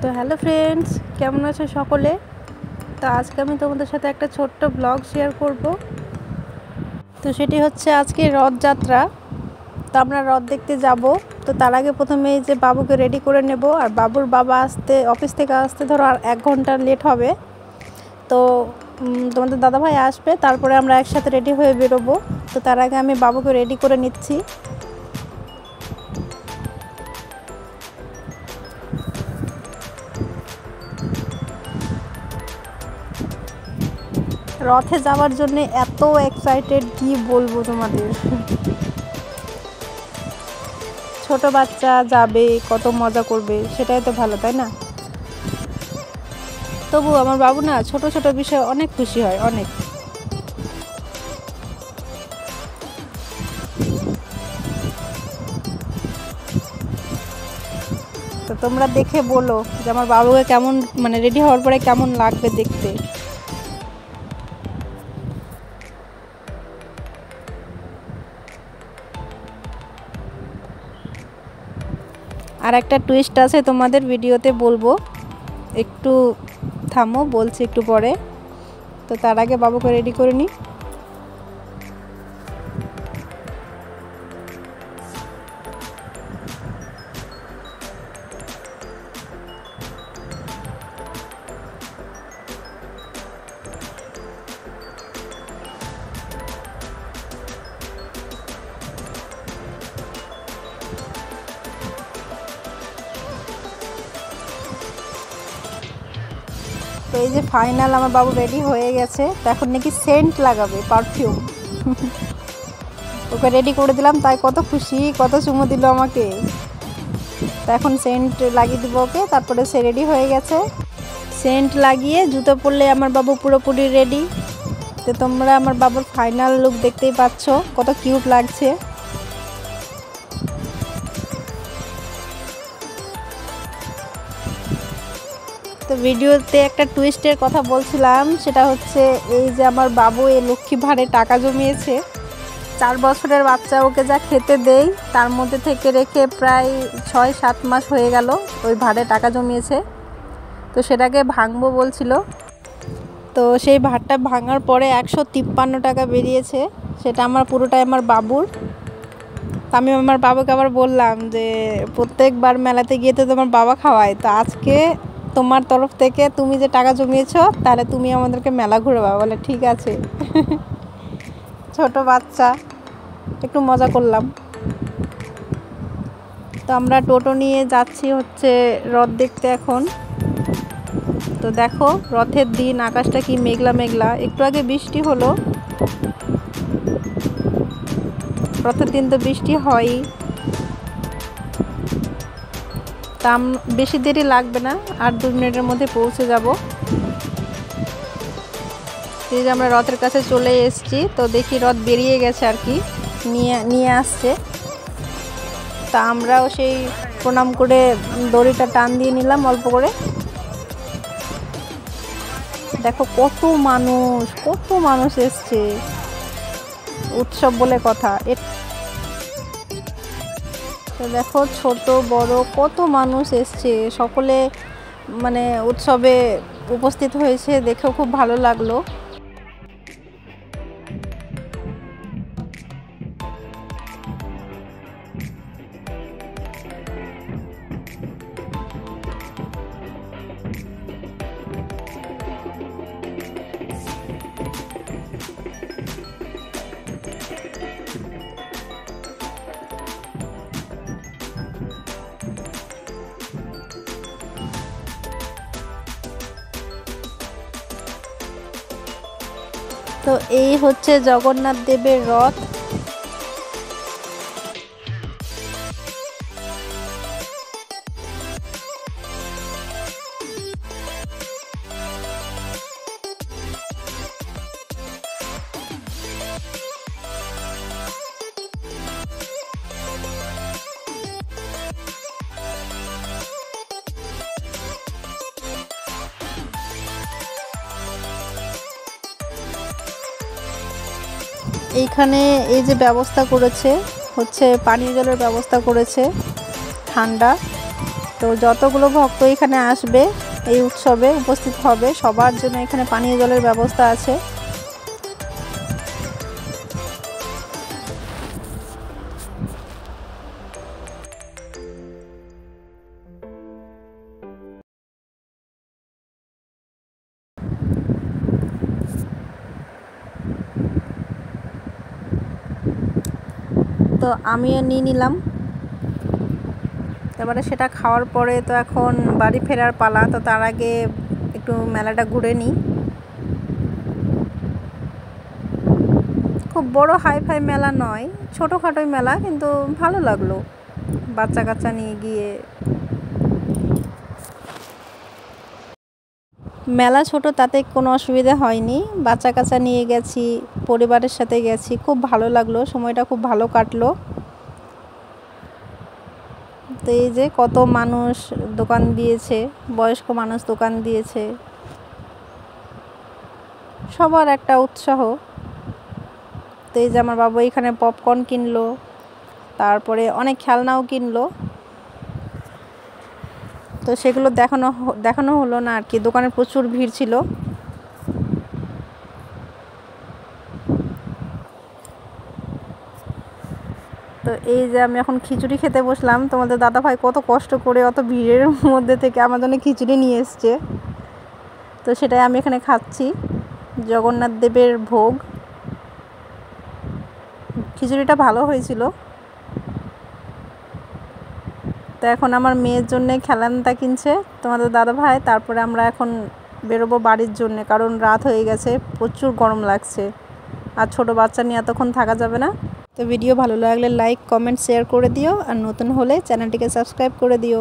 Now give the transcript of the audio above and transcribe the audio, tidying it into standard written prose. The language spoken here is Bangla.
তো হ্যালো ফ্রেন্ডস, কেমন আছো সকলে? তো আজকে আমি তোমাদের সাথে একটা ছোট্ট ব্লগ শেয়ার করব। তো সেটি হচ্ছে আজকে রথযাত্রা। তো আমরা রথ দেখতে যাব। তো তার আগে প্রথমে এই যে বাবুকে রেডি করে নেব, আর বাবুর বাবা অফিস থেকে আসতে ধরো আর 1 ঘন্টা লেট হবে। তো তোমাদের দাদাভাই আসবে, তারপরে আমরা একসাথে রেডি হয়ে বেরোবো। তো তার আগে আমি বাবুকে রেডি করে নিচ্ছি। রথে যাওয়ার জন্য এত এক্সাইটেড, কি বলবো তোমাদের। ছোট বাচ্চা যাবে, কত মজা করবে, সেটাই তো ভালো, তাই না? তবু আমার বাবু না ছোট ছোট বিষয়ে অনেক খুশি হয়, অনেক। তো তোমরা দেখে বলো যে আমার বাবুকে কেমন, মানে রেডি হওয়ার পরে কেমন লাগবে দেখতে। আর একটা টুইস্ট আছে তোমাদের ভিডিওতে বলবো, একটু থামো, বলছি একটু পরে। তো তার আগে বাবুকে রেডি করে নিই। তো এই যে ফাইনাল আমার বাবু রেডি হয়ে গেছে। তো এখন নাকি সেন্ট লাগাবে, পারফিউম। ওকে রেডি করে দিলাম, তাই কত খুশি, কত চুমু দিল আমাকে। তো এখন সেন্ট লাগিয়ে দিব ওকে, তারপরে সে রেডি হয়ে গেছে। সেন্ট লাগিয়ে জুতো পরলে আমার বাবু পুরোপুরি রেডি। তো তোমরা আমার বাবুর ফাইনাল লুক দেখতেই পাচ্ছ, কত কিউট লাগছে। তো ভিডিওতে একটা টুইস্টের কথা বলছিলাম, সেটা হচ্ছে এই যে আমার বাবু এই লক্ষ্মী ভাঁড়ে টাকা জমিয়েছে। 4 বছরের বাচ্চা, ওকে যা খেতে দেই তার মধ্যে থেকে রেখে প্রায় 6-7 মাস হয়ে গেল ওই ভাঁড়ে টাকা জমিয়েছে। তো সেটাকে ভাঙবো বলছিল। তো সেই ভাঁড়টা ভাঙার পরে 153 টাকা বেরিয়েছে। সেটা আমার পুরোটাই আমার বাবুর। আমি আমার বাবাকে আবার বললাম যে প্রত্যেকবার মেলাতে গিয়ে তো তোমার বাবা খাওয়ায়, তো আজকে তোমার তরফ থেকে তুমি যে টাকা জমিয়েছো, তাহলে তুমি আমাদেরকে মেলা ঘুরাবা। বলে ঠিক আছে। ছোট বাচ্চা, একটু মজা করলাম। তো আমরা টোটো নিয়ে যাচ্ছি হচ্ছে রথ দেখতে এখন। তো দেখো রথের দিন আকাশটা কি মেঘলা মেঘলা, একটু আগে বৃষ্টি হলো। রথের দিন তো বৃষ্টি হয়ই। তা বেশি দেরি লাগবে না, 8-2 মিনিটের মধ্যে পৌঁছে যাব। এই যে আমরা রথের কাছে চলে এসেছি। তো দেখি রথ বেরিয়ে গেছে আর কি, নিয়ে আসছে। তা আমরাও সেই প্রণাম করে দড়িটা টান দিয়ে নিলাম অল্প করে। দেখো কত মানুষ এসছে, উৎসব বলে কথা। তো দেখো ছোট বড় কত মানুষ এসছে, সকলে মানে উৎসবে উপস্থিত হয়েছে, দেখেও খুব ভালো লাগলো। তো এই হচ্ছে জগন্নাথ দেবের রথ। এইখানে এই যে ব্যবস্থা করেছে হচ্ছে পানীয় জলের ব্যবস্থা করেছে, ঠান্ডা। তো যতগুলো ভক্ত এখানে আসবে এই উৎসবে উপস্থিত হবে সবার জন্য এখানে পানীয় জলের ব্যবস্থা আছে। তো আমিও নিয়ে নিলাম। এবারে সেটা খাওয়ার পরে তো এখন বাড়ি ফেরার পালা। তো তার আগে একটু মেলাটা ঘুরে নিই। খুব বড় হাইফাই মেলা নয়, ছোটোখাটোই মেলা, কিন্তু ভালো লাগলো বাচ্চা কাচ্চা নিয়ে গিয়ে। মেলা ছোট তাতে কোনো অসুবিধা হয়নি, বাচ্চা কাচ্চা নিয়ে গেছি, পরিবারের সাথে গেছি, খুব ভালো লাগলো, সময়টা খুব ভালো কাটলো। তো এই যে কত মানুষ দোকান দিয়েছে, বয়স্ক মানুষ দোকান দিয়েছে, সবার একটা উৎসাহ। তো এই যে আমার বাবু এখানে পপকর্ন কিনলো, তারপরে অনেক খেলনাও কিনলো। তো সেগুলো দেখানো হলো না আর কি, দোকানে প্রচুর ভিড় ছিল। তো এই যে আমি এখন খিচুড়ি খেতে বসলাম। তোমাদের দাদা ভাই কত কষ্ট করে অত ভিড়ের মধ্যে থেকে আমার জন্য খিচুড়ি নিয়ে এসছে। তো সেটাই আমি এখানে খাচ্ছি, জগন্নাথ দেবের ভোগ। খিচুড়িটা ভালো হয়েছিল। তো এখন আমার মেয়ের জন্য খেলনা কিনছে তোমাদের দাদা ভাই। তারপরে আমরা এখন বেরোবো বাড়ির জন্য, কারণ রাত হয়ে গেছে, প্রচুর গরম লাগছে, আর ছোট বাচ্চা নিয়ে এতক্ষণ থাকা যাবে না। তো ভিডিও ভালো লাগলে লাইক কমেন্ট শেয়ার করে দিও, আর নতুন হলে চ্যানেলটিকে সাবস্ক্রাইব করে দিও।